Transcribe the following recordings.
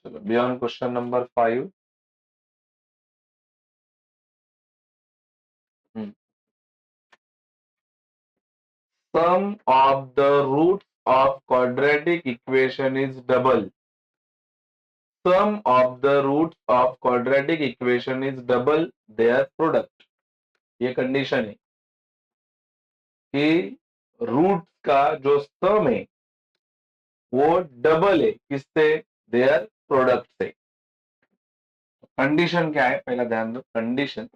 चलो beyond question number 5। Sum of the roots of quadratic equation is double. Sum of the roots of quadratic equation is double their product. ये condition है कि root का जो सम है वो double है किससे? देयर प्रोडक्ट से। कंडीशन क्या है पहला ध्यान दो। Condition,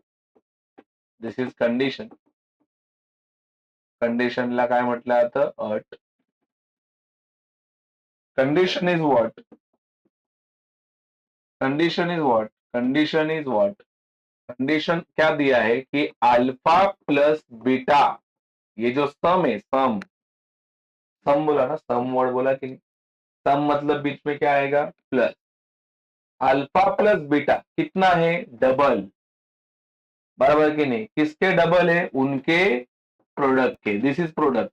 this is condition. कंडिशनला काय म्हटलं जातं? अट। Condition is what? Condition is what? Condition is what? Condition क्या दिया है कि अल्फा प्लस बीटा, ये जो सम है, सम, सम बोला ना, सम वर्ड बोला कि नहीं? सम मतलब बीच में क्या आएगा? प्लस। अल्फा प्लस बीटा कितना है? डबल। बराबर कि नहीं? किसके डबल है? उनके प्रोडक्ट के। This is product,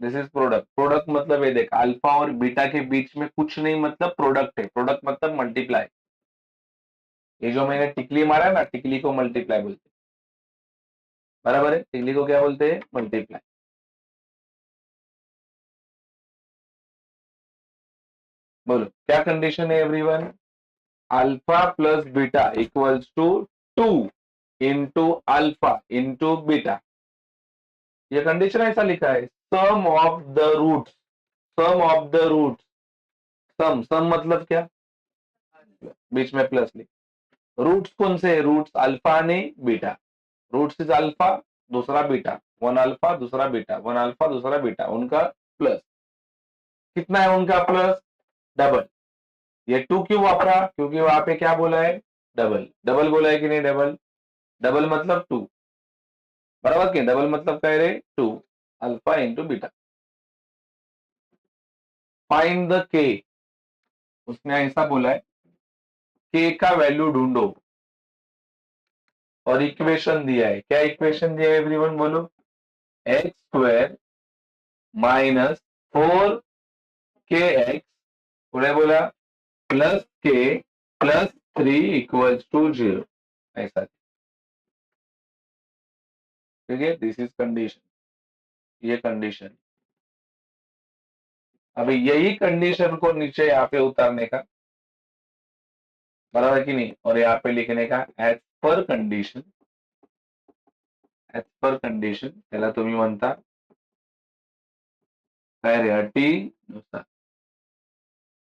this is product. Product मतलब ये देख, अल्फा और बीटा के बीच में कुछ नहीं, मतलब प्रोडक्ट है। प्रोडक्ट मतलब मल्टीप्लाई। ये जो मैंने टिकली मारा ना, टिकली को मल्टीप्लाई बोलते हैं। बराबर है? टिकली को क्या बोलते हैं? मल्टीप्लाई। बोलो क्या कंडीशन है everyone? Alpha plus beta equals to 2 into alpha into beta. ये कंडीशन ऐसा लिखा है, sum of the roots. Sum of the roots, sum, sum मतलब क्या? बीच में प्लस लिख। रूट्स कौन से? रूट्स अल्फा ने बीटा। रूट्स इज अल्फा, दूसरा बीटा। वन अल्फा दूसरा बीटा, वन अल्फा दूसरा बीटा, उनका प्लस। कितना है उनका प्लस? डबल। ये 2 क्यों वापरा? क्योंकि वहां पे क्या बोला है? डबल। डबल बोला है कि नहीं? डबल। डबल मतलब 2। बराबर के? डबल मतलब कह रहे 2 alpha into beta. Find the के। उसने ऐसा बोला है, के का वैल्यू ढूंढो। और इक्वेशन दिया है। क्या इक्वेशन दिया है एवरीवन? बोलो। एक्स स्क्वायर माइनस 4 के एक्स, उन्हें बोला प्लस के प्लस 3 इक्वल्स टू 0। ऐसा। ठीक है, दिस इज कंडीशन। ये कंडीशन। अभी यही कंडीशन को नीचे यहाँ पे उतारने का, बराबर कि नहीं? और यहाँ पे लिखने का as per condition. As per condition त्याला तुम्ही म्हणता काय रे? अटीनुसार।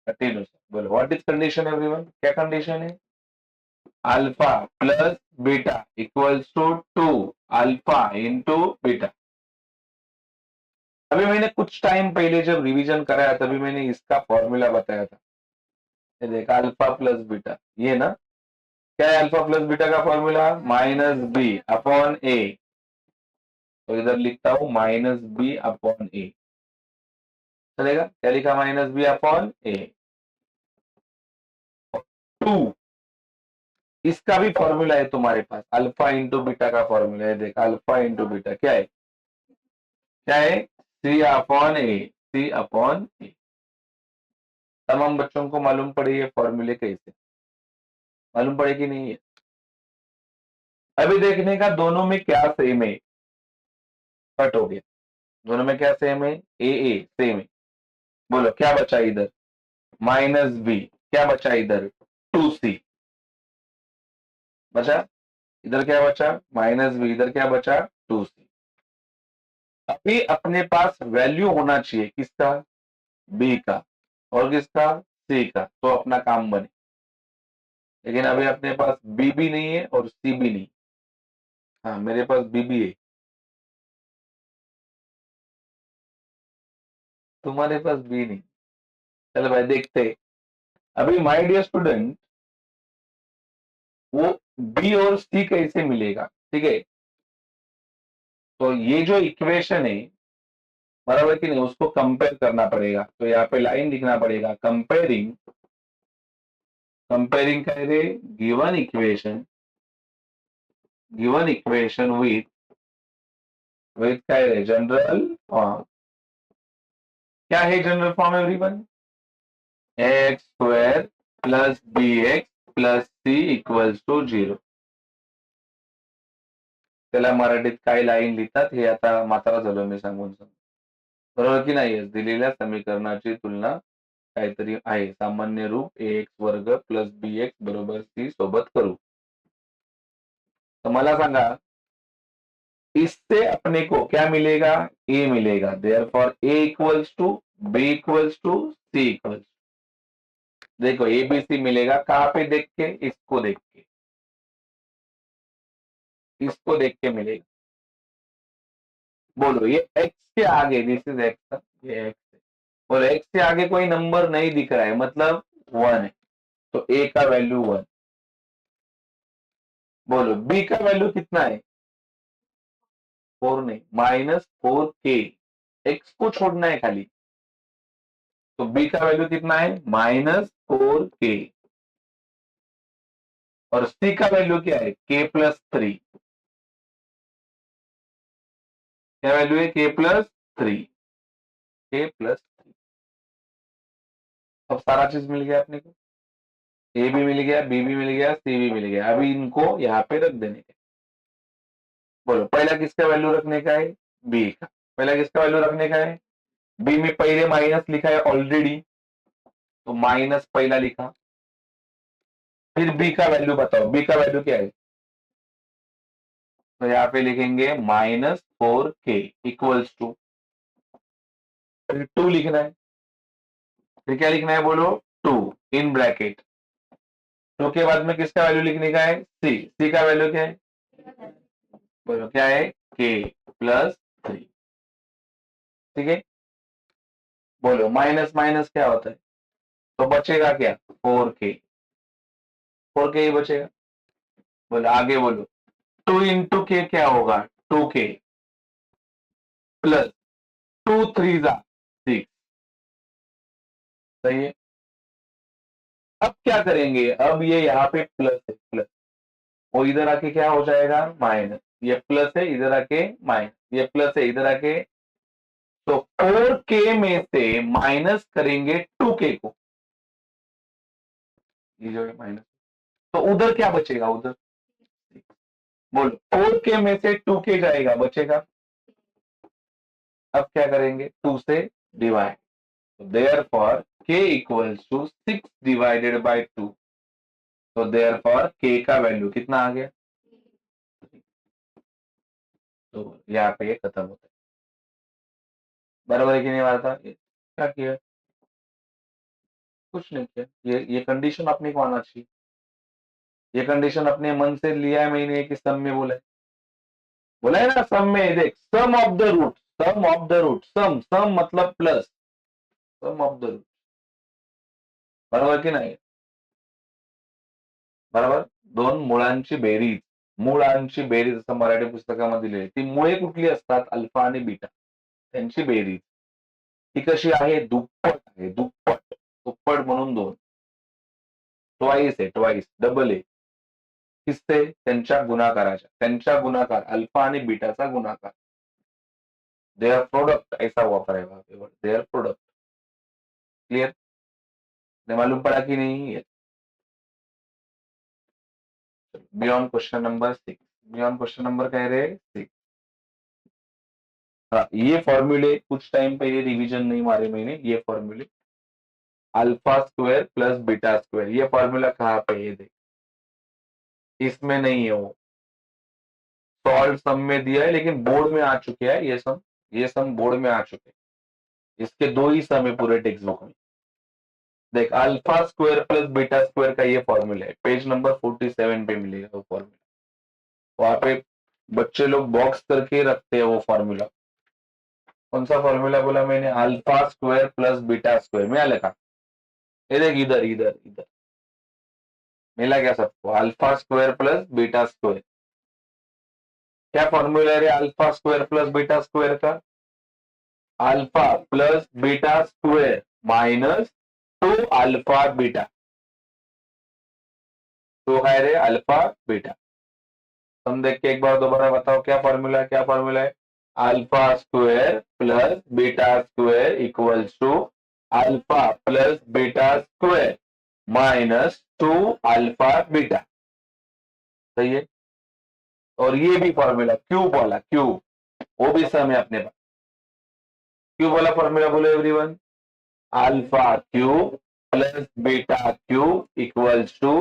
अटीनुसार। बोलो व्हाट इज कंडीशन एवरीवन? क्या कंडीशन है? Alpha plus beta equals to 2 alpha into beta. अभी मैंने कुछ टाइम पहले जब रिवीजन कराया तभी मैंने इसका फॉर्मूला बताया था। ये देखा, अल्फा प्लस बीटा, ये ना। क्या है अल्फा प्लस बीटा का फॉर्मूला? माइनस बी अपॉन ए। तो इधर लिखता हूं माइनस बी अपॉन ए। चलेगा? क्या लिखा? माइनस बी अपॉन ए। 2, इसका भी फॉर्मूला है तुम्हारे पास, अल्फा इंटू बीटा का फॉर्मूला है। देखा, अल्फा इंटू बीटा क्या है? क्या है? सी अपॉन ए। सी अपॉन ए। तमाम बच्चों को मालूम पड़ी है फॉर्मूले कैसे? मालूम पड़े कि नहीं है? अभी देखने का दोनों में क्या सेम है। कट हो गया। दोनों में क्या सेम है? ए सेम है। बोलो क्या बचा इधर? Minus b. क्या बचा इधर? 2 सी बचा। इधर क्या बचा? Minus b. इधर क्या बचा? 2 सी। अभी अपने पास वैल्यू होना चाहिए किसका? बी का। और किसका? सी का, तो अपना काम बने। लेकिन अभी अपने पास बी भी नहीं है और सी भी नहीं। हाँ, मेरे पास बी भी है, तुम्हारे पास बी नहीं। चलो भाई देखते हैं। अभी माय डियर स्टूडेंट, वो बी और सी कैसे मिलेगा? ठीक है, तो ये जो इक्वेशन है, बराबर कि नहीं, उसको कंपेयर करना पड़ेगा। तो यहाँ पे लाइन लिखना पड़ेगा, कंपेयरिंग। कंपेयरिंग कह रहे given equation, given equation with कह रहे जनरल फॉर्म। क्या है general form everyone? X square plus B x plus C equals to 0. त्याला मराठीत काय लाईन लिहितात हे आता मात्रा झालो मी सांगून बरोबर की नाही. दिलेल्या समीकरणाची तुलना काहीतरी आहे. सामान्य रूप ax वर्ग प्लस बी एक्स बरोबर सी सोबत करू. तो मला सांगा, इससे अपने को क्या मिलेगा? ए मिलेगा. Therefore a equals to b equals to c equals. देखो एबीसी मिलेगा कहाँ पे देख के? इसको देख के. इसको देख के मिलेगा. बोलो ये x के आगे, दिस इज x, ये x है. बोलो x से आगे कोई नंबर नहीं दिख रहा है, मतलब 1 है. तो a का वैल्यू 1. बोलो b का वैल्यू कितना है? 4 नहीं, -4k. x को छोड़ना है खाली. तो b का वैल्यू कितना है? -4k. और c का वैल्यू क्या है? k+3. क्या वैल्यू है? k+3. k+3. अब सारा चीज मिल गया अपने को. ए भी मिल गया, बी भी मिल गया, सी भी मिल गया. अभी इनको यहाँ पे रख देने का. बोलो पहला किसका वैल्यू रखने का है? बी का. पहला किसका वैल्यू रखने का है? बी में पहले माइनस लिखा है ऑलरेडी, तो माइनस पहला लिखा. फिर बी का वैल्यू बताओ, बी का वैल्यू क्या है? तो यहाँ पे लिखेंगे -4k इक्वल्स टू. फिर 2 लिखना है. फिर क्या लिखना है बोलो? 2 इन ब्रैकेट. 2 के बाद में किसका वैल्यू लिखने का है? सी. सी का वैल्यू क्या है? बोलो क्या है? k+3. ठीक है. बोलो माइनस माइनस क्या होता है? तो बचेगा क्या? 4k. 4k ही बचेगा. बोलो आगे बोलो. 2 इंटू के क्या होगा? 2k plus 2 3 6. सही है. अब क्या करेंगे? अब ये यहाँ पे प्लस है, प्लस. वो इधर आके क्या हो जाएगा? माइनस. ये प्लस है, इधर आके माइनस. ये प्लस है, इधर आके. तो 4k में से माइनस करेंगे 2k को. ये जो है माइनस. तो उधर क्या बचेगा? उधर बोलो 4k में से 2k जाएगा, बचेगा. अब क्या करेंगे? 2 से divide. Therefore k equals to 6 divided by 2. तो देयरफॉर k का वैल्यू कितना आ गया? तो यहाँ पे खत्म होता है. बराबर है कि नहीं बात? क्या किया? कुछ नहीं किया. ये कंडीशन अपने को आना चाहिए. ये कंडीशन अपने मन से लिया है मैंने कि सम में बोला है. बोला है ना सम में. देख sum of the root. Sum of the root. Sum sum मतलब plus. Sum of the root. बरोबर की नाही? बरोबर. दोन मुळांची बेरीज. मुळांची बेरीज असं मराठी पुस्तकामध्ये लिहिले. ती मुळे कुठली असतात? अल्फा आणि बीटा. त्यांची बेरीज. ती कशी आहे? दुप्पट आहे. दुप्पट. दुप्पट म्हणून 2. ट्वाइस आहे. ट्वाइस. डबल आहे. किससे? त्यांच्या गुणाकाराच्या. त्यांच्या गुणाकार अल्फा आणि बीटाचा गुणाकार. देअर प्रोडक्ट ऐसा वापरायला. There product. क्लियर? मालूम पड़ा कि नहीं है? Beyond question number 6. Beyond question number कह रहे 6. हाँ, ये फॉर्मूले कुछ टाइम पहले रिवीजन नहीं मारे मैंने. ये फॉर्मूले alpha square plus beta square, ये फॉर्मूला कहाँ पे? ये देख, इसमें नहीं है वो. सॉल्व सम में दिया है, लेकिन बोर्ड में आ चुके हैं ये सम. ये सम बोर्ड में आ चुके हैं. इसके 2 ही सम है पूरे टेक्स्ट बुक में. देख alpha square plus beta square का ये फॉर्मूला है. पेज नंबर 47 पे मिलेगा वो फॉर्मूला. वहां पे बच्चे लोग बॉक्स करके रखते हैं वो फॉर्मूला. कौन सा फॉर्मूला बोला मैंने? Alpha square plus beta square. मिला लिखा. ये देख इधर इधर इधर मिला क्या सबको? Alpha square plus beta square. क्या फॉर्मूला है alpha square plus beta square का? Alpha plus beta square minus 2 alpha beta. तो है रे अल्फा बीटा. तुम देख के एक बार दोबारा बताओ क्या फॉर्मूला है? क्या फॉर्मूला है? Alpha square plus beta square equals to alpha plus beta square minus 2 alpha beta. सही है। और ये भी फॉर्मूला क्यूब वाला, क्यूब, वो भी सम है अपने पास। क्यूब वाला फॉर्मूला बोलो everyone. Alpha cube plus beta cube equals to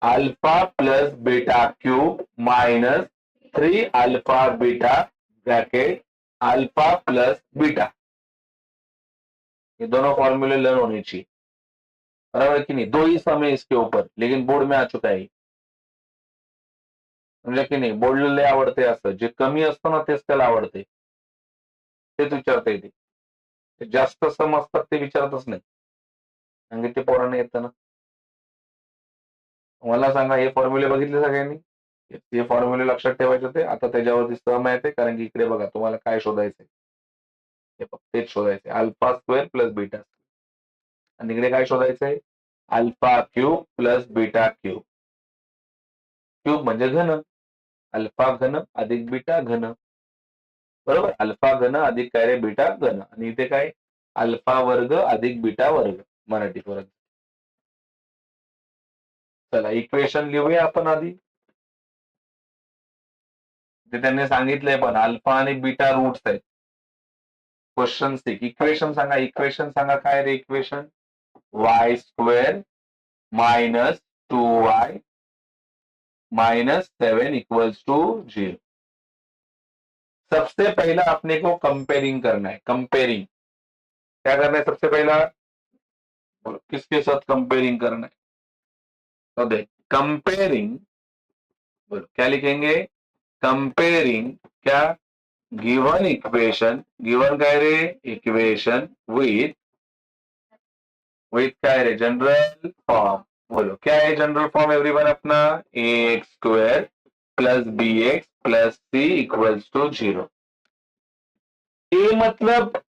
alpha plus beta cube minus 3 alpha beta bracket alpha plus beta. ये दोनों फॉर्मूले लर्न होनी चाहिए, बराबर कि नहीं। दो ही सम है इसके ऊपर, लेकिन बोर्ड में आ चुका है, समजा की नाही। बोर्डला लय आवडते असं, जे कमी असतं ना तेच त्याला आवडते, तेच विचारता येते. जास्त सम असतात ते विचारतच नाही, म्हणजे ते पोरांना येतं ना. मला सांगा, हे फॉर्म्युले बघितले सगळ्यांनी? हे फॉर्म्युले लक्षात ठेवायचे होते. आता त्याच्यावरती सम आहे ते, कारण की इकडे बघा तुम्हाला काय शोधायचंय, हे तेच शोधायचंय, alpha square plus beta square. आणि इकडे काय शोधायचंय, alpha cube plus beta cube. Cube म्हणजे घन, अल्फा घन अधिक बीटा घन, बरोबर. अल्फा घन अधिक काय रे बीटा घन, आणि इथे काय अल्फा वर्ग अधिक बीटा वर्ग, मराठी वर्ग. चला इक्वेशन लिहूया आपण आधी. ते त्यांनी सांगितलंय पण अल्फा आणि बीटा रूट्स आहेत. क्वेश्चन 6 इक्वेशन सांगा. इक्वेशन सांगा काय रे equation, y square minus 2y minus 7 equals to 0. सबसे पहला अपने को कंपेयरिंग करना है. कंपेयरिंग क्या करना है सबसे पहला, किसके साथ कंपेयरिंग करना है, तो देख कंपेयरिंग, बोलो क्या लिखेंगे, कंपेयरिंग क्या, गिवन इक्वेशन, गिवन काय रे इक्वेशन विथ काय रे जनरल फॉर्म. बोलो क्या है जनरल फॉर्म एवरीवन अपना, A x square plus B x plus C equals to 0. A मतलब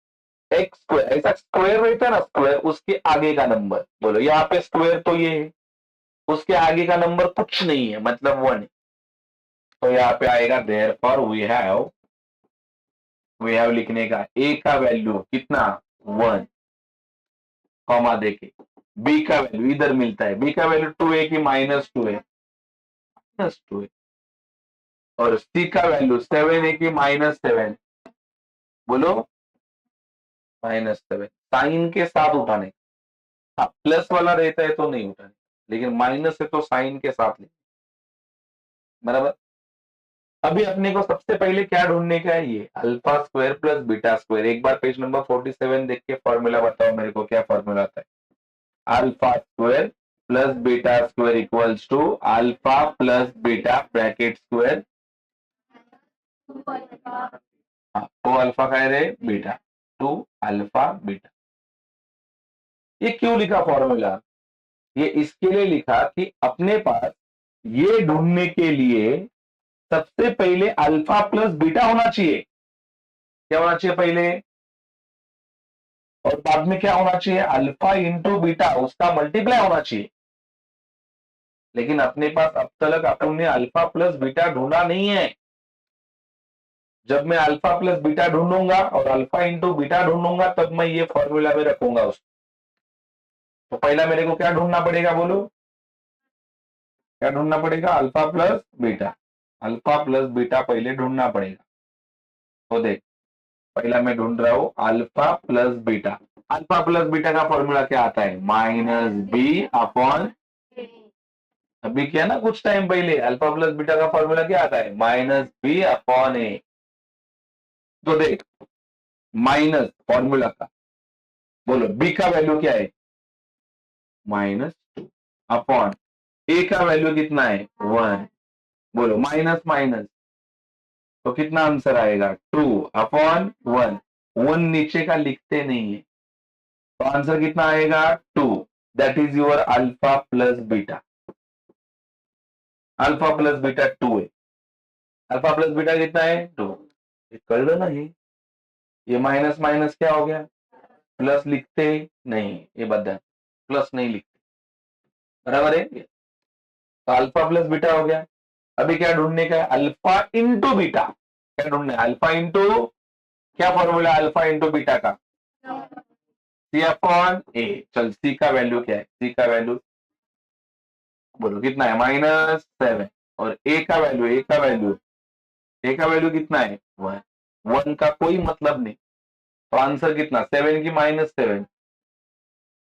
एक्स स्क्वायर, ऐसा स्क्वायर रहता है ना स्क्वायर, उसके आगे का नंबर. बोलो यहाँ पे स्क्वायर तो ये है, उसके आगे का नंबर कुछ नहीं है, मतलब 1. तो यहाँ पे आएगा देयरफॉर वी हैव लिखने का ए का वैल्यू कितना 1, कॉमा देके. बी का वैल्यू इधर मिलता है, बी का वैल्यू 2 है कि माइनस 2 है, माइनस 2 है. और सी का वैल्यू 7 है कि माइनस 7, बोलो -7. साइन के साथ उठाने, हाँ प्लस वाला रहता है तो नहीं उठाने, लेकिन माइनस है तो साइन के साथ ले, बराबर. अभी अपने को सबसे पहले क्या ढूंढने का है, ये alpha square plus beta square. एक बार पेज नंबर 47 देख के फॉर्मूला बताओ मेरे को, क्या फॉर्मूला आता है. Alpha square plus beta square equals to alpha plus beta bracket square, तो अल्फा का है रे बीटा, 2 अल्फा बीटा. ये क्यों लिखा फॉर्मूला, ये इसके लिए लिखा कि अपने पास ये ढूंढने के लिए सबसे पहले अल्फा प्लस बीटा होना चाहिए. क्या होना चाहिए पहले, और बाद में क्या होना चाहिए, अल्फा इंटू बीटा, उसका मल्टीप्लाई होना चाहिए. लेकिन अपने पास अब तक अपन ने अल्फा प्लस बीटा ढूंढा नहीं है. जब मैं अल्फा प्लस बीटा ढूंढूंगा और अल्फा इंटू बीटा ढूंढूंगा, तब मैं ये फॉर्मूला में रखूंगा उसको. तो पहला मेरे को क्या ढूंढना पड़ेगा, बोलो क्या ढूंढना पड़ेगा, alpha plus beta. Alpha plus beta पहले ढूंढना पड़ेगा. तो देख पहला मैं ढूंढ रहा हूं alpha plus beta. Alpha plus beta का फॉर्मूला क्या आता है, -b अपॉन, अभी किया ना कुछ टाइम पहले. अल्फा प्लस बीटा का फॉर्मूला क्या आता है, -b अपॉन ए. तो देख माइनस फॉर्मूला का, बोलो b का वैल्यू क्या है -2 अपॉन ए का वैल्यू कितना है 1, बोलो माइनस माइनस, तो कितना आंसर आएगा 2 अपॉन 1. 1 नीचे का लिखते नहीं है, तो आंसर कितना आएगा 2. That is your alpha plus beta. Alpha plus beta 2 है. अल्फा प्लस बीटा कितना है 2. कर लो ना, ये माइनस माइनस क्या हो गया, प्लस लिखते नहीं, ये बदल प्लस नहीं लिखते, बराबर है. तो अल्फा प्लस बीटा हो गया. अभी क्या ढूंढने का है, अल्फा इंटू बीटा. क्या ढूंढना है, अल्फा इंटू, क्या फॉर्मूला अल्फा इंटू बीटा का, सी अपॉन ए। चल सी का वैल्यू क्या है, सी का वैल्यू बोलो कितना है, -7। और ए का वैल्यू, ए का वैल्यू, ए का वैल्यू कितना है, 1। 1 का कोई मतलब नहीं, तो आंसर कितना, 7 की -7,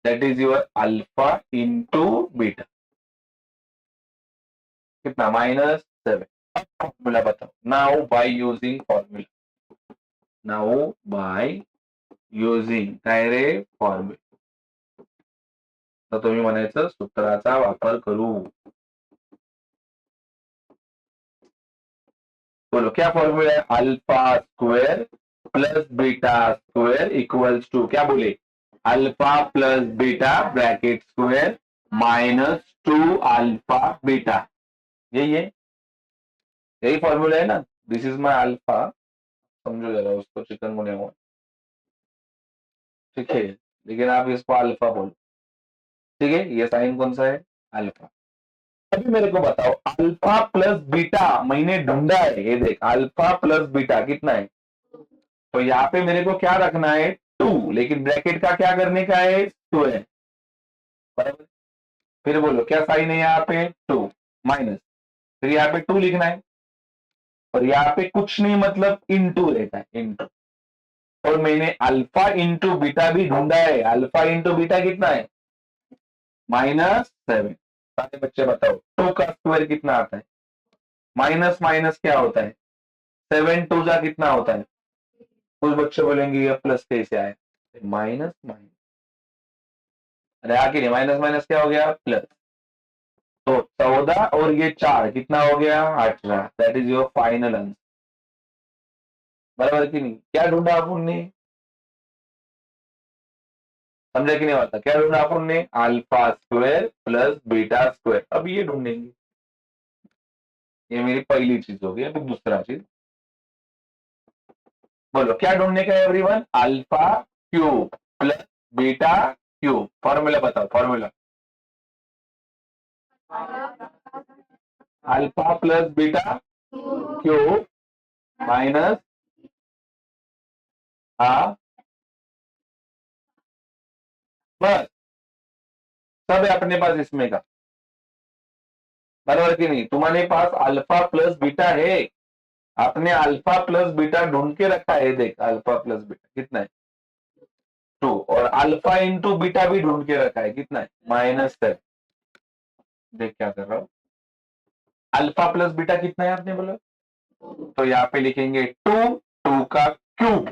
that is your alpha into beta, कितना, -7। अब फॉर्मूला बताओ, now by using formula, now by using काय रे, फॉर्म्युला, तर तुम्ही म्हणायचं सूत्राचा वापर करू। बोलो क्या फॉर्मूला है, alpha square plus beta square equals to, क्या बोले, alpha plus beta bracket square -2 alpha beta, यही है, यही फॉर्मूला है ना। दिस इज माय अल्फा, समझो जरा उसको, चिकन बुने हुआ, ठीक है, लेकिन आप इसको अल्फा बोलो, ठीक है, ये साइन कौन सा है, अल्फा। अभी मेरे को बताओ, अल्फा प्लस बीटा मैंने ढूंढा है, ये देख, अल्फा प्लस बीटा कितना है, तो यहाँ पे मेरे को क्या रखना है, 2, लेकिन ब्रैकेट का क्या करने का है, स्क्वायर, बराबर। फिर बोलो क्या साइन है यहाँ पे, 2 माइनस, फिर यहाँ पे 2 लिखना है, और यहाँ पे कुछ नहीं, मतलब इनटू रहता है, इनटू। और मैंने अल्फा इंटू बीटा भी ढूंढा है, अल्फा इंटू बीटा कितना है, -7। सारे बच्चे बताओ 2 का स्क्वायर कितना आता है, माइनस माइनस क्या होता है, 7 2 जा कितना होता है, कुछ बच्चे बोलेंगे ये प्लस कैसे आए, माइनस माइनस, अरे आगे नहीं, माइनस माइनस क्या हो गया, प्लस, तो 14 और ये 4 कितना हो गया, 18, that is your final answer, बराबर कि नहीं। क्या ढूंढा अपन ने, समझा कि नहीं होता, क्या ढूंढा अपन ने, alpha square plus beta square, अब ये ढूंढेंगे, ये मेरी पहली चीज होगी। अभी दूसरा चीज बोलो, क्या ढूंढने का है everyone, alpha cube plus beta cube, formula बताओ, formula, alpha plus beta cube minus, हाँ बस, सब है अपने पास इसमें का, बराबर कि नहीं, तुम्हारे पास अल्फा प्लस बीटा है, आपने अल्फा प्लस बीटा ढूंढ के रखा है, देख अल्फा प्लस बीटा कितना है, 2, और अल्फा इंटू बीटा भी ढूंढ के रखा है, कितना है, -7। देख क्या कर रहा हूं, अल्फा प्लस बीटा कितना है आपने बोला, तो यहाँ पे लिखेंगे 2, 2 का क्यूब,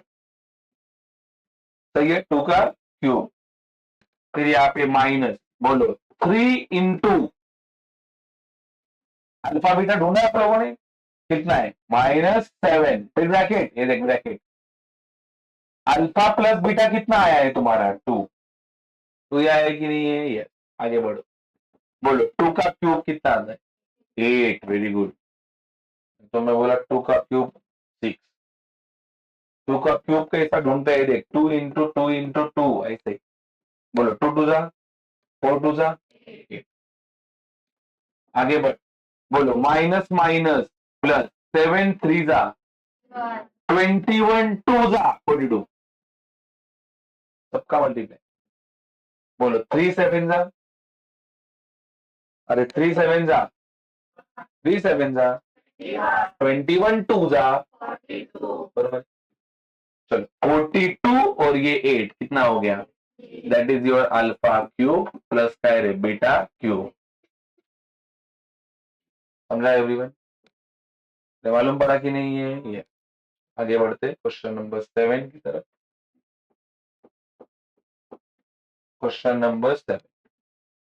सही है, 2 का क्यूब, फिर यहाँ पे माइनस, बोलो 3 इंटू, अल्फा बीटा ढूंढा आप लोगों ने, कितना है, -7, फिर ब्रैकेट, ये देख ब्रैकेट, अल्फा प्लस बीटा कितना आया है तुम्हारा, 2, 2 आया है कि नहीं है, ये, आगे बढ़ो, बोलो 2 का क्यूब कितना आता है, 8, वेरी गुड, तो मैं बोला 2 का क्यूब 6, 2 का क्यूब कैसा ढूंढता है, देख 2 इंटू 2 इंटू 2, ऐसे, बोलो 2 2 जा 4 2 जा 8, आगे बढ़, बोलो माइनस माइनस प्लस, 7 3 जा 21 2 जा 42, सबका मल्टीप्लाई, बोलो 3 7 जा, अरे 3 7 जा, 3 7 जा 21 2 जा, बरोबर, चलो 42 और ये 8 कितना हो गया, that is your alpha cube plus क्या है, बीटा क्यूब, समझा एवरीवन, मालूम पड़ा कि नहीं है ये। आगे बढ़ते क्वेश्चन नंबर 7 की तरफ, क्वेश्चन नंबर 7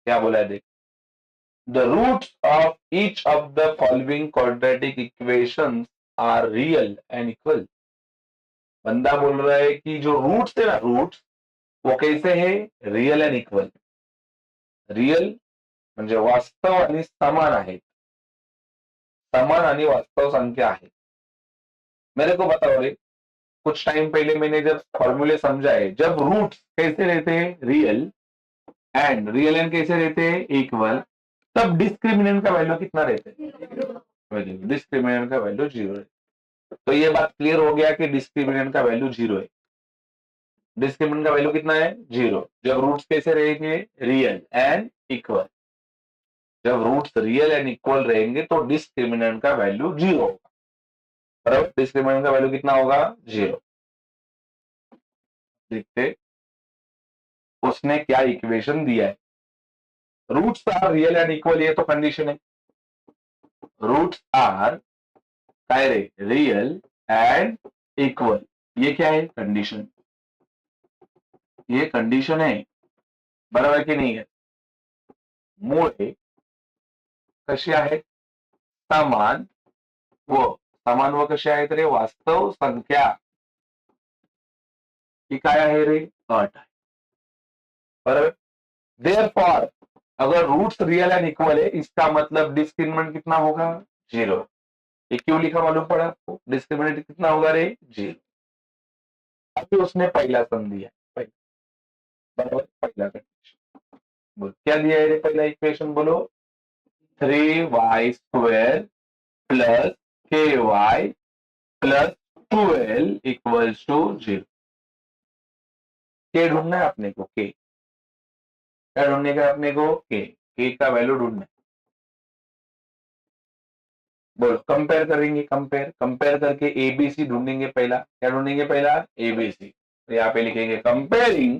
क्या बोला है, देख, the roots of each of the following quadratic equations are real and equal. बंदा बोल रहा है कि जो रूट्स है ना, रूट्स वो कैसे है, रियल एंड इक्वल, रियल म्हणजे वास्तव आणि समान आहेत, समान आणि वास्तव संख्या आहे। मेरे को बताओ रे, कुछ टाइम पहले मैंने जब फॉर्मूले समझाए, जब रूट्स कैसे रहते हैं, रियल एंड कैसे रहते हैं, इक्वल, तब डिस्क्रिमिनेंट का वैल्यू कितना रहता है, डिस्क्रिमिनेंट का वैल्यू 0 है। तो ये बात क्लियर हो गया कि डिस्क्रिमिनेंट का वैल्यू 0 है। डिस्क्रिमिनेंट का वैल्यू कितना है? 0। जब रूट्स कैसे रहेंगे? Real and equal. जब रूट्स रियल एंड इक्वल रहेंगे तो डिस्क्रिमिनेंट का वैल्यू 0 होगा। बराबर, डिस्क्रिमिनेंट का वैल्यू कितना होगा? 0। देखते उसने क्या इक्वेशन दिया है। Roots are real and equal, ये तो कंडीशन है। Roots are real and equal, ये क्या है? कंडीशन। ये कंडीशन है, बराबर की नाही आहे? मुळे कशी आहेत? समान व कशी आहेत रे? वास्तव संख्या ही काय आहे रे? अट आहे। बराबर। देयरफॉर अगर रूट्स रियल एंड इक्वल है, इसका मतलब डिस्क्रिमिनेंट कितना होगा? 0। ये क्यों लिखा मालूम पड़ा आपको? डिस्क्रिमिनेंट कितना होगा रे? 0। अभी उसने पहला सम दिया, बराबर, पहला कंडीशन। बोलो क्या दिया है रे? पहला इक्वेशन बोलो, 3y² plus ky plus 12 equals to 0। K ढूंढना है अपने को, के। क्या ढूंढने का अपने को? के का वैल्यू ढूंढना है। बोलो कंपेयर करेंगे, कंपेयर कंपेयर करके एबीसी ढूंढेंगे। पहला क्या ढूंढेंगे? पहला एबीसी। तो यहाँ पे लिखेंगे कंपेयरिंग,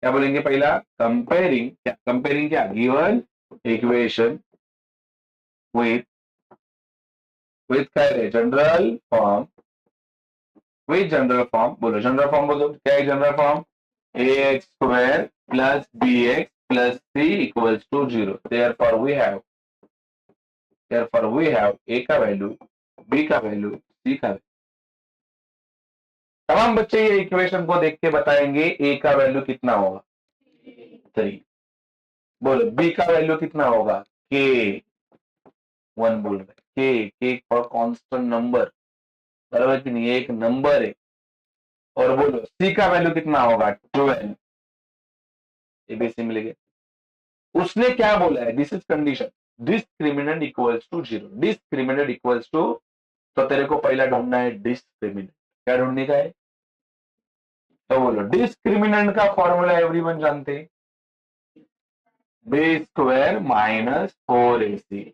क्या बोलेंगे? पहला कंपेयरिंग, क्या कंपेयरिंग? क्या? गिवन इक्वेशन विथ क्या है? General form, with general form. बोलो जनरल फॉर्म, बोलो क्या है general form? ax² plus bx plus c equals to 0। Therefore we have a का वैल्यू, b का वैल्यू, c का वैल्यू। तमाम बच्चे ये इक्वेशन को देख के बताएंगे a का वैल्यू कितना होगा? 3। बोलो b का वैल्यू कितना होगा? k 1 बोल रहे। k फॉर कांस्टेंट नंबर, बराबर कि नहीं? एक नंबर है। और बोलो c का वैल्यू कितना होगा? 12। एबीसी मिल गया। उसने क्या बोला है? This is condition, discriminant equals to 0। Discriminant equals to, तो तेरे को पहला ढूंढना है डिस्क्रिमिनेंट। क्या ढूंढने का है? तो बोलो डिस्क्रिमिनेंट का फॉर्मूला एवरीवन जानते हैं, b² minus 4ac।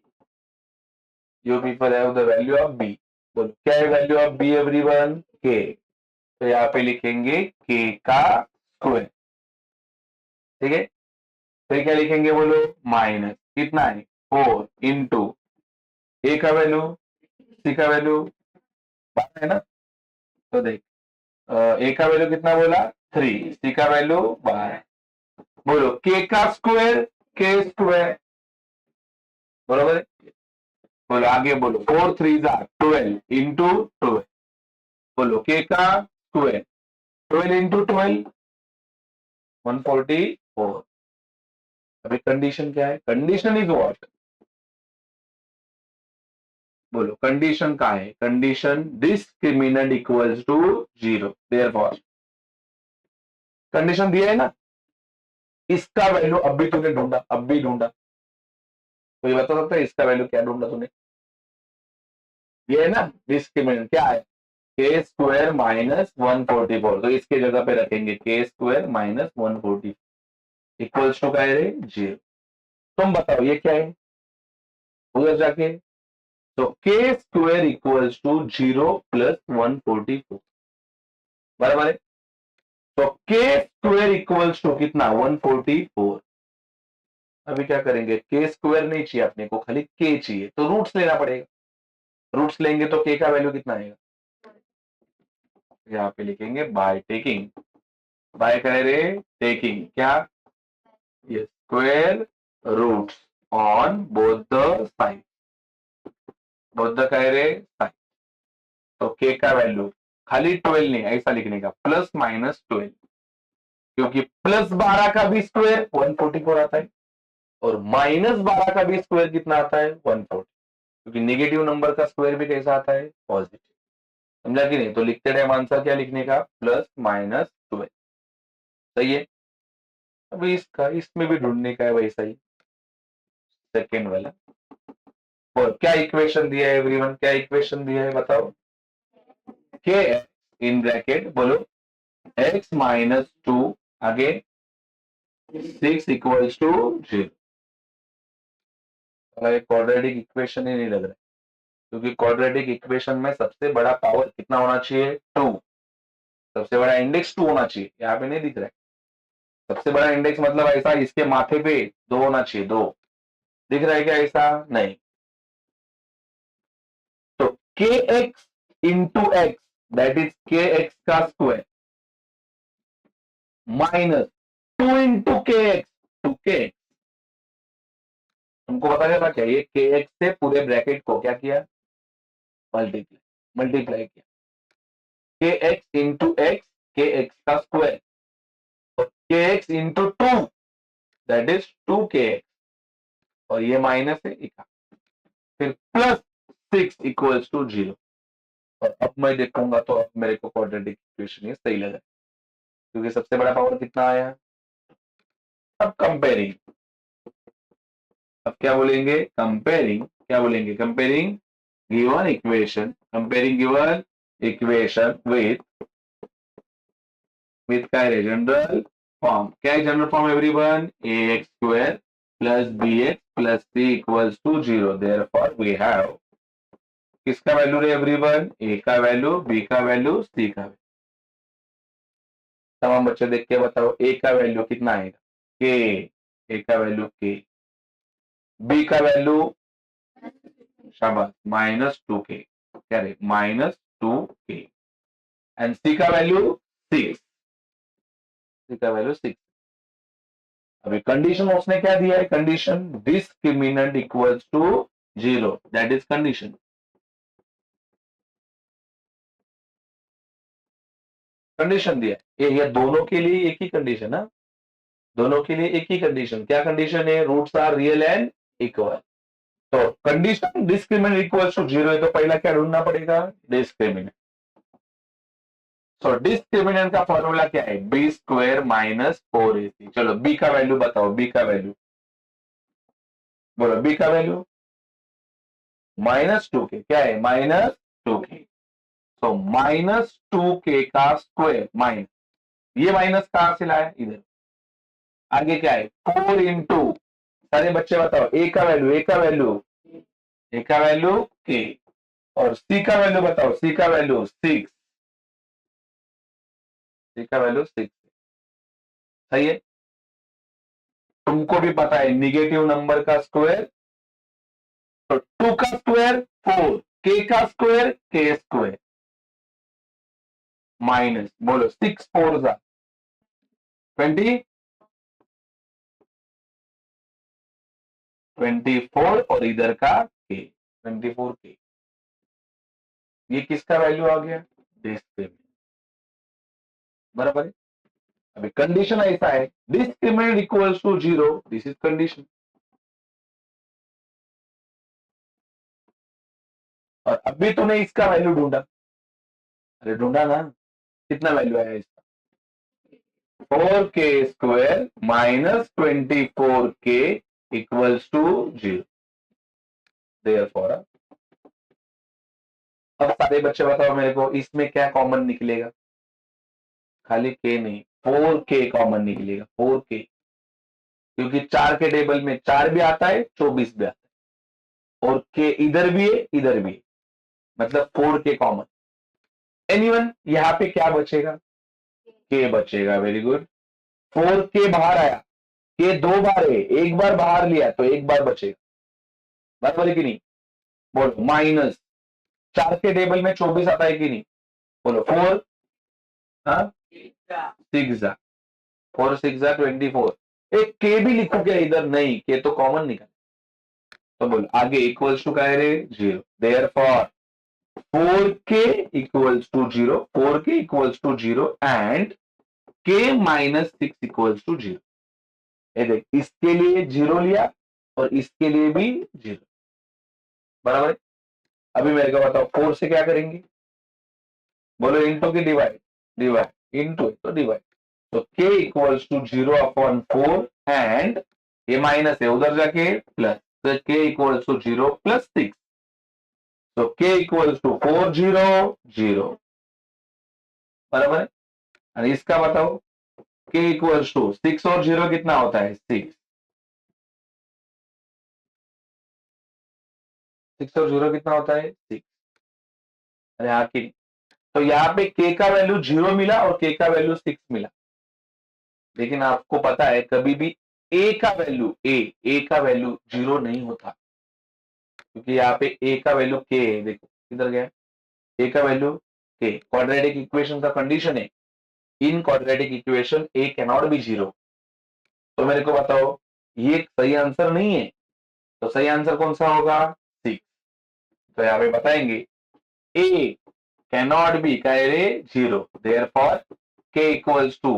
You people have the value of b। बोलो क्या है value of b everyone? k। तो यहाँ पे लिखेंगे k का स्क्वायर, ठीक है। फिर क्या लिखेंगे? बोलो माइनस कितना है? 4 इंटू ए का वैल्यू, सी का वैल्यू 12 है ना। तो देख, ए का वैल्यू कितना बोला? 3, सी का वैल्यू 12। बोलो के का स्क्वायर, के स्क्वायर, बरोबर है। बोलो आगे, बोलो 4 3 12 इंटू 12। बोलो के का स्क्वायर, 12 इंटू 12 144। अभी कंडीशन क्या है? Condition is what? बोलो कंडीशन का है? Condition discriminant equals to 0। Therefore condition दिया है ना, इसका वैल्यू अब भी तूने ढूंढा, अब भी ढूंढा। तो ये बता सकता है इसका वैल्यू क्या ढूंढा तूने? ये है ना डिस्क्रिमिनेंट, क्या है? के स्क्वायर माइनस 144। तो इसके जगह पे रखेंगे के स्क्वायर माइनस 140 इक्वल्स टू क्या है रे? 0। तुम बताओ ये क्या है उधर जाके? तो के स्क्वायर इक्वल्स टू 0 प्लस 144, बराबर है। तो के स्क्वायर इक्वल्स टू कितना? 144। अभी क्या करेंगे? के स्क्वायर नहीं चाहिए अपने को, खाली के चाहिए, तो रूट्स लेना पड़ेगा। रूट्स लेंगे तो के का वैल्यू कितना आएगा? यहाँ पे लिखेंगे बाय टेकिंग, बाय कह रहे टेकिंग क्या? ये square roots on both the side, both the कह रहे साइड। तो के का वैल्यू खाली 12 नहीं, ऐसा लिखने का प्लस माइनस 12, क्योंकि प्लस 12 का भी स्क्वायर 144 आता है और माइनस 12 का भी स्क्वायर कितना आता है? 140। क्योंकि नेगेटिव नंबर का स्क्वायर भी कैसा आता है? पॉजिटिव। समझा कि नहीं? तो लिखते टाइम आंसर क्या लिखने का? Plus minus 12। सही है। अभी इसका इसमें भी ढूंढने का है वैसा ही, सेकेंड वाला। और क्या इक्वेशन दिया है एवरीवन? क्या इक्वेशन दिया है बताओ? के इन ब्रैकेट बोलो x माइनस 2 आगे 6 इक्वल्स टू 0। क्वाड्रेटिक इक्वेशन ही नहीं लग रहा है, क्योंकि क्वाड्रेटिक इक्वेशन में सबसे बड़ा पावर कितना होना चाहिए? 2। सबसे बड़ा इंडेक्स 2 होना चाहिए, यहाँ पे नहीं दिख रहा है। सबसे बड़ा इंडेक्स मतलब ऐसा इसके माथे पे 2 होना चाहिए, 2 दिख रहा है क्या? ऐसा नहीं। तो के x into x that is के एक्स का स्क्वायर माइनस 2 इंटू के एक्स, 2k। तुमको पता चला क्या? ये के एक्स से पूरे ब्रैकेट को क्या किया? मल्टीप्लाई, मल्टीप्लाई किया। के एक्स इंटू एक्स, के एक्स का स्क्वायर, के x into 2 that is 2k। और ये माइनस है, फिर प्लस 6 इक्वल्स टू 0। और अब मैं देखूंगा तो अब मेरे को क्वाड्रेटिक इक्वेशन ये सही लगा, क्योंकि सबसे बड़ा पावर कितना आया? अब कंपेयरिंग, अब क्या बोलेंगे? कंपेयरिंग, क्या बोलेंगे? Comparing given equation, comparing given equation with क्या है? General form. क्या है general form everyone? A x square plus B x plus C equals to 0। Therefore we have, किसका वैल्यू है एवरीवन? ए का वैल्यू, बी का वैल्यू, सी का value. तमाम बच्चे देख के बताओ ए का वैल्यू कितना आएगा? के, ए का वैल्यू के, बी का वैल्यू शाबाश -2k, क्या रे? -2k। एंड सी का वैल्यू 6, सी का वैल्यू 6। अभी कंडीशन उसने क्या दिया है? Condition discriminant equals to 0, that is condition. Condition दिया ये दोनों के लिए एक ही कंडीशन है, दोनों के लिए एक ही कंडीशन। क्या कंडीशन है? Roots are real and equal. तो कंडीशन डिस्क्रिमिनेंट इक्वल्स टू 0 है, तो पहला क्या ढूंढना पड़ेगा? डिस्क्रिमिनेंट। सो डिस्क्रिमिनेंट का फॉर्मूला क्या है? B square minus 4ac। चलो बी का वैल्यू बताओ, बी का वैल्यू बोलो, बी का वैल्यू -2k। क्या है? -2k। तो -2k का स्क्वायर माइनस, ये माइनस कहां से लाया? इधर। आगे क्या है? 4 इंटू, सारे बच्चे बताओ, ए का वैल्यू, ए का वैल्यू, ए का वैल्यू के, और सी का वैल्यू बताओ, सी का वैल्यू 6, सी का वैल्यू 6। सही है। तुमको भी पता है निगेटिव नंबर का स्क्वायर, तो 2 का स्क्वायर 4, के का स्क्वायर के स्क्वायर, माइनस बोलो 6 4 जा 20, 24, और इधर का के 24k। ये किसका वैल्यू आ गया? डिस्क्रिमिनेंट। बराबर है। अभी कंडीशन ऐसा है, discriminant equals to 0, this is condition. और अभी तूने इसका वैल्यू ढूंढा, अरे ढूंढा ना, कितना वैल्यू आया इसका? 4k square -24k equals to 0। Therefore, अब सारे बच्चे बताओ मेरे को, इसमें क्या कॉमन निकलेगा? खाली के नहीं, 4k कॉमन निकलेगा, 4k। क्योंकि 4 के टेबल में 4 भी आता है, 24 भी आता है, और के इधर भी है, इधर भी है, मतलब 4k कॉमन। एनीवन, यहां पे क्या बचेगा? के बचेगा। Very good. 4k बाहर आया, के 2 बार है, एक बार बाहर लिया तो एक बार बचेगा। बराबर है कि नहीं? बोलो माइनस, 4 के टेबल में 24 आता है कि नहीं? बोलो 4, हाँ 6 जा 4 6 जा 24। एक के भी लिखो क्या इधर? नहीं, के तो कॉमन निकल। तो बोलो आगे इक्वल्स टू क्या है रे? 0। Therefore 4k equals to 0, 4k equals to 0 and k -6 equals to 0। ये देख, इसके लिए 0 लिया और इसके लिए भी 0। बराबर है। अभी मेरे को बताओ 4 से क्या करेंगे? बोलो इंटू की डिवाइड? डिवाइड, इंटू तो डिवाइड। तो k equals to 0 upon 4 and ये माइनस है, उधर जाके प्लस, तो k इक्वल्स टू 0 प्लस 6। तो k इक्वल्स टू 4 0 0। बराबर है। और इसका बताओ k इक्वल्स टू 6 और 0 कितना होता है 6, 6 और 0 कितना होता है 6। अरे हाँ कि तो यहाँ पे k का वैल्यू 0 मिला और k का वैल्यू 6 मिला, लेकिन आपको पता है कभी भी a का वैल्यू a का वैल्यू 0 नहीं होता, क्योंकि यहाँ पे a का वैल्यू k है। देखो किधर गया a का वैल्यू k, क्वाड्रेटिक इक्वेशन का कंडीशन है in quadratic equation a can not be 0। तो मेरे को बताओ ये सही आंसर नहीं है, तो सही आंसर कौन सा होगा 6। तो यहाँ पे बताएंगे a cannot be कह रहे 0, therefore k equals to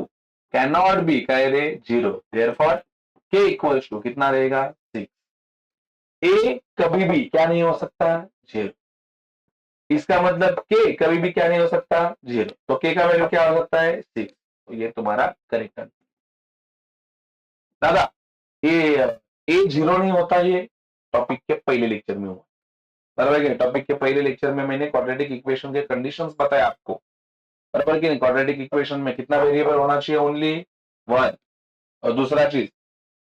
cannot be कह रहे 0, therefore k equals to कितना रहेगा 6। a कभी भी क्या नहीं हो सकता 0, इसका मतलब k कभी भी क्या नहीं हो सकता 0, तो k का वैल्यू क्या हो सकता है 6। तो ये तुम्हारा करेक्ट आंसर। दादा ये a 0 नहीं होता, ये टॉपिक के पहले लेक्चर में हुआ, बराबर है। टॉपिक के पहले लेक्चर में मैंने क्वाड्रेटिक इक्वेशन के कंडीशंस बताए आपको, बराबर की नहीं। क्वाड्रेटिक इक्वेशन में कितना वेरिएबल होना चाहिए ओनली 1, और दूसरा चीज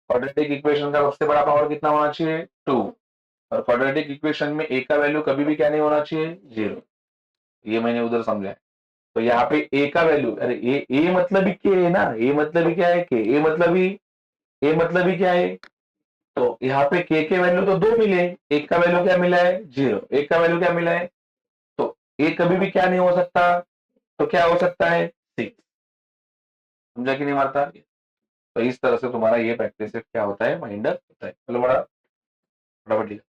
क्वाड्रेटिक इक्वेशन का सबसे बड़ा पावर कितना होना चाहिए 2, और क्वाड्रेटिक इक्वेशन में a का वैल्यू कभी भी क्या नहीं होना चाहिए 0, ये मैंने उधर समझा है। तो यहाँ पे a का वैल्यू, अरे a मतलब ही क्या है ना, a मतलब ही क्या है के, a मतलब ही क्या है। तो यहाँ पे k के वैल्यू तो 2 मिले, एक का वैल्यू क्या मिला है 0, एक का वैल्यू क्या मिला है, तो a कभी भी क्या नहीं हो सकता, तो क्या हो सकता है 6। समझा कि नहीं मारता। तो इस तरह से तुम्हारा ये प्रैक्टिस क्या होता है, माइंडर होता है। चलो बड़ा फटाफट लिखो।